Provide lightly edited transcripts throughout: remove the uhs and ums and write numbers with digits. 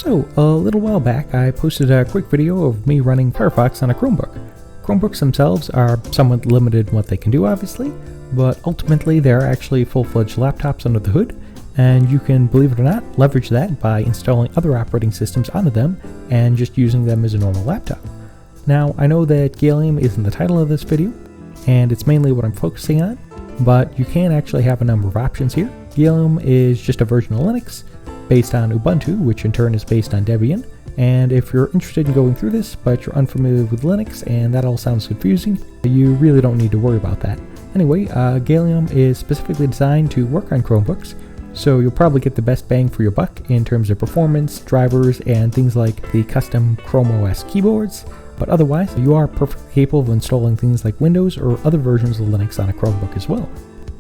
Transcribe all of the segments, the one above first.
So, a little while back, I posted a quick video of me running Firefox on a Chromebook. Chromebooks themselves are somewhat limited in what they can do, obviously, but ultimately they're actually full-fledged laptops under the hood, and you can, believe it or not, leverage that by installing other operating systems onto them and just using them as a normal laptop. Now, I know that Gallium isn't the title of this video, and it's mainly what I'm focusing on, but you can actually have a number of options here. Gallium is just a version of Linux, based on Ubuntu, which in turn is based on Debian. And if you're interested in going through this, but you're unfamiliar with Linux and that all sounds confusing, you really don't need to worry about that. Anyway, Gallium is specifically designed to work on Chromebooks, so you'll probably get the best bang for your buck in terms of performance, drivers, and things like the custom Chrome OS keyboards. But otherwise, you are perfectly capable of installing things like Windows or other versions of Linux on a Chromebook as well.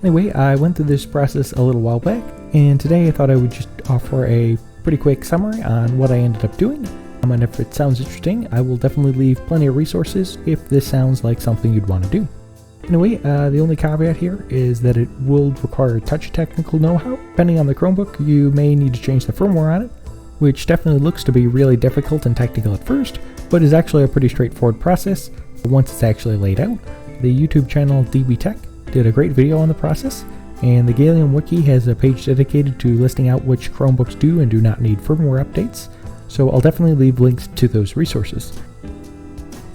Anyway, I went through this process a little while back, and today I thought I would just offer a pretty quick summary on what I ended up doing. And if it sounds interesting, I will definitely leave plenty of resources if this sounds like something you'd want to do. Anyway, the only caveat here is that it will require a touch of technical know-how. Depending on the Chromebook, you may need to change the firmware on it, which definitely looks to be really difficult and technical at first, but is actually a pretty straightforward process once it's actually laid out. The YouTube channel DB Tech did a great video on the process, and the Gallium Wiki has a page dedicated to listing out which Chromebooks do and do not need firmware updates, so I'll definitely leave links to those resources.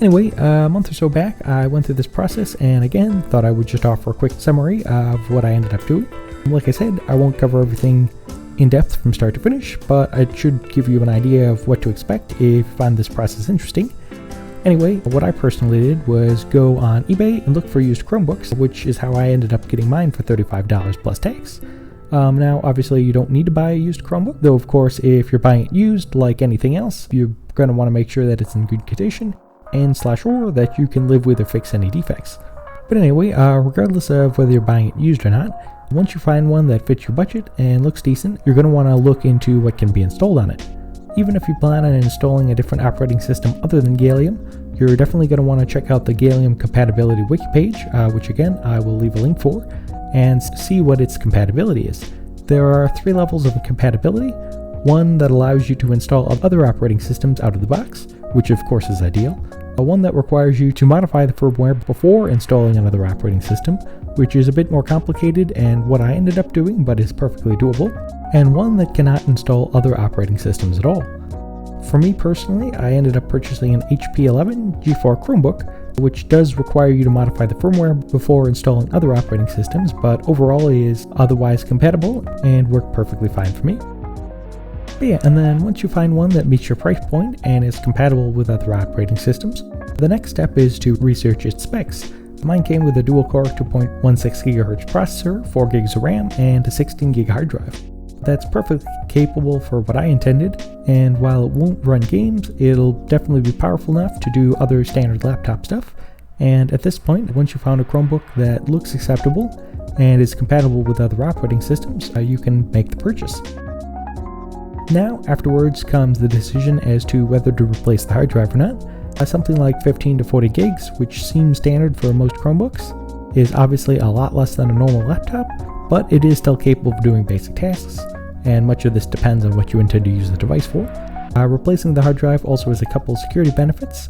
Anyway, a month or so back, I went through this process and again thought I would just offer a quick summary of what I ended up doing. Like I said, I won't cover everything in depth from start to finish, but it should give you an idea of what to expect if you find this process interesting. Anyway, what I personally did was go on eBay and look for used Chromebooks, which is how I ended up getting mine for $35 plus tax. Now, obviously, you don't need to buy a used Chromebook, though of course, if you're buying it used, like anything else, you're going to want to make sure that it's in good condition and/or that you can live with or fix any defects. But anyway, regardless of whether you're buying it used or not, once you find one that fits your budget and looks decent, you're going to want to look into what can be installed on it. Even if you plan on installing a different operating system other than Gallium, you're definitely going to want to check out the Gallium compatibility wiki page, which again, I will leave a link for, and see what its compatibility is. There are 3 levels of compatibility. One that allows you to install other operating systems out of the box, which of course is ideal. One that requires you to modify the firmware before installing another operating system, which is a bit more complicated and what I ended up doing, but is perfectly doable. And one that cannot install other operating systems at all. For me personally, I ended up purchasing an HP 11 G4 Chromebook, which does require you to modify the firmware before installing other operating systems, but overall is otherwise compatible and worked perfectly fine for me. But yeah, and then once you find one that meets your price point and is compatible with other operating systems, the next step is to research its specs. Mine came with a dual-core 2.16 GHz processor, 4 gigs of RAM, and a 16 gig hard drive. That's perfectly capable for what I intended, and while it won't run games, it'll definitely be powerful enough to do other standard laptop stuff. And at this point, once you found a Chromebook that looks acceptable and is compatible with other operating systems, you can make the purchase. Now, afterwards comes the decision as to whether to replace the hard drive or not. Something like 15 to 40 gigs, which seems standard for most Chromebooks, is obviously a lot less than a normal laptop, but it is still capable of doing basic tasks, and much of this depends on what you intend to use the device for. Replacing the hard drive also has a couple security benefits.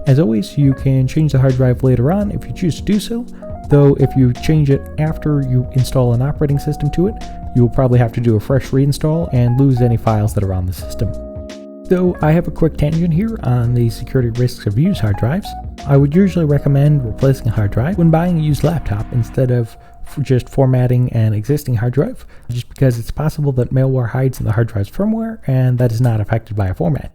As always, you can change the hard drive later on if you choose to do so, though if you change it after you install an operating system to it, you will probably have to do a fresh reinstall and lose any files that are on the system. Though I have a quick tangent here on the security risks of used hard drives, I would usually recommend replacing a hard drive when buying a used laptop instead of just formatting an existing hard drive, just because it's possible that malware hides in the hard drive's firmware and that is not affected by a format.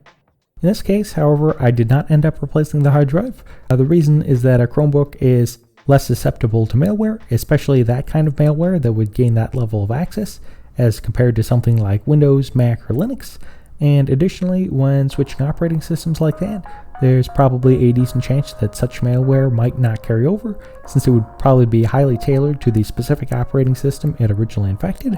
In this case, however, I did not end up replacing the hard drive. The reason is that a Chromebook is less susceptible to malware, especially that kind of malware that would gain that level of access as compared to something like Windows, Mac, or Linux. And additionally, when switching operating systems like that, there's probably a decent chance that such malware might not carry over, since it would probably be highly tailored to the specific operating system it originally infected.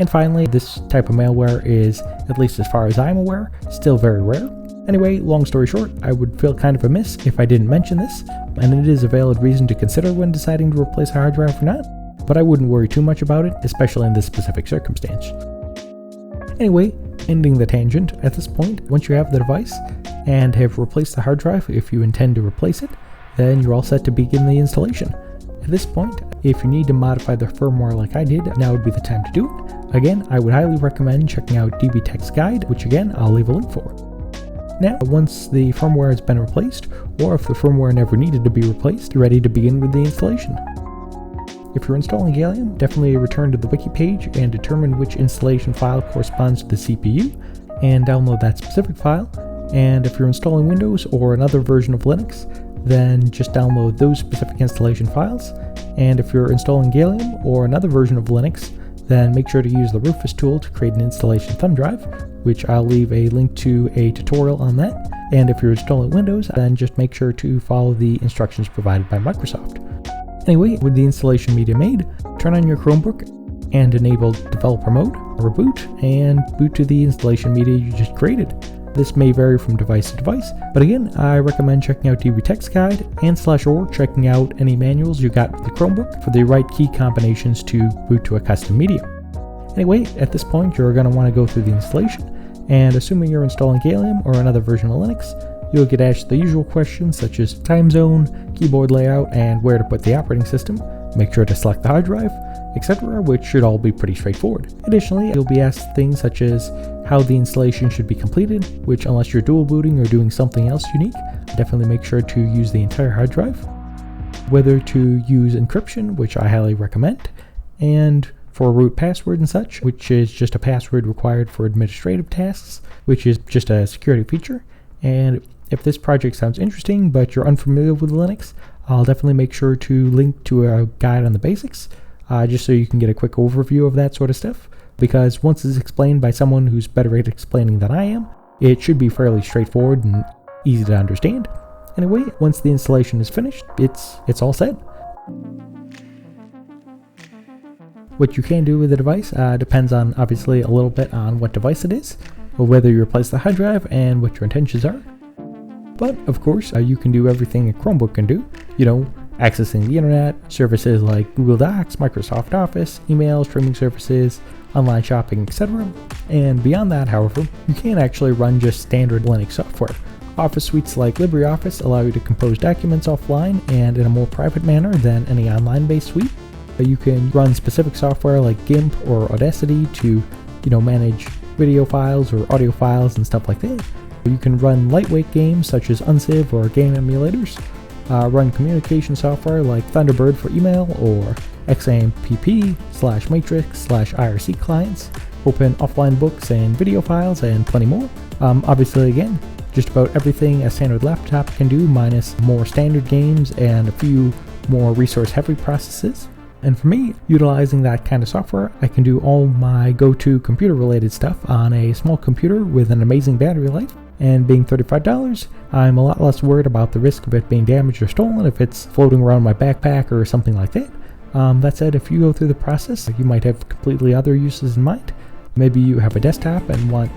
And finally, this type of malware is, at least as far as I'm aware, still very rare. Anyway, long story short, I would feel kind of amiss if I didn't mention this, and it is a valid reason to consider when deciding to replace a hard drive or not, but I wouldn't worry too much about it, especially in this specific circumstance. Anyway, ending the tangent, at this point, once you have the device and have replaced the hard drive, if you intend to replace it, then you're all set to begin the installation. At this point, if you need to modify the firmware like I did, now would be the time to do it. Again, I would highly recommend checking out DB Tech's guide, which again, I'll leave a link for. Now, once the firmware has been replaced, or if the firmware never needed to be replaced, you're ready to begin with the installation. If you're installing Gallium, definitely return to the wiki page and determine which installation file corresponds to the CPU, and download that specific file. And if you're installing Windows or another version of Linux, then just download those specific installation files. And if you're installing Gallium or another version of Linux, then make sure to use the Rufus tool to create an installation thumb drive, which I'll leave a link to a tutorial on that. And if you're installing Windows, then just make sure to follow the instructions provided by Microsoft. Anyway, with the installation media made, turn on your Chromebook and enable developer mode, reboot, and boot to the installation media you just created. This may vary from device to device, but again, I recommend checking out DB Tech's guide and/or checking out any manuals you got with the Chromebook for the right key combinations to boot to a custom media. Anyway, at this point, you're going to want to go through the installation, and assuming you're installing Gallium or another version of Linux, you'll get asked the usual questions such as time zone, keyboard layout, and where to put the operating system. Make sure to select the hard drive, etc., which should all be pretty straightforward. Additionally, you'll be asked things such as how the installation should be completed, which unless you're dual booting or doing something else unique, definitely make sure to use the entire hard drive. Whether to use encryption, which I highly recommend, and for root password and such, which is just a password required for administrative tasks, which is just a security feature. And if this project sounds interesting but you're unfamiliar with Linux, I'll definitely make sure to link to a guide on the basics, just so you can get a quick overview of that sort of stuff, because once it's explained by someone who's better at explaining than I am, it should be fairly straightforward and easy to understand. Anyway, once the installation is finished, it's all set. What you can do with the device depends on, obviously, a little bit on what device it is, or whether you replace the hard drive and what your intentions are. But, of course, you can do everything a Chromebook can do, accessing the internet, services like Google Docs, Microsoft Office, email, streaming services, online shopping, etc. And beyond that, however, you can actually run just standard Linux software. Office suites like LibreOffice allow you to compose documents offline and in a more private manner than any online-based suite. You can run specific software like GIMP or Audacity to, manage video files or audio files and stuff like that. You can run lightweight games such as Unciv or game emulators, run communication software like Thunderbird for email or XAMPP/Matrix/IRC clients, open offline books and video files, and plenty more. Obviously, again, just about everything a standard laptop can do, minus more standard games and a few more resource-heavy processes. And for me, utilizing that kind of software, I can do all my go-to computer-related stuff on a small computer with an amazing battery life. And being $35, I'm a lot less worried about the risk of it being damaged or stolen if it's floating around my backpack or something like that. That said, if you go through the process, you might have completely other uses in mind. Maybe you have a desktop and want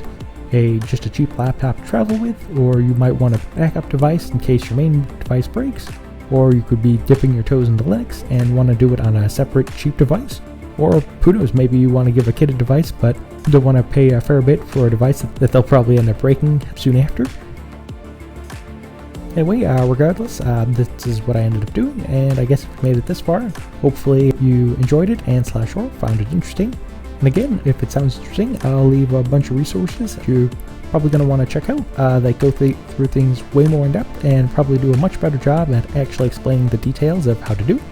just a cheap laptop to travel with, or you might want a backup device in case your main device breaks, or you could be dipping your toes into Linux and want to do it on a separate cheap device. Or who knows, maybe you want to give a kid a device but don't want to pay a fair bit for a device that they'll probably end up breaking soon after. Anyway, regardless, this is what I ended up doing, and I guess if you made it this far, hopefully you enjoyed it and /or found it interesting. And again, if it sounds interesting, I'll leave a bunch of resources that you're probably going to want to check out that go through things way more in depth and probably do a much better job at actually explaining the details of how to do it.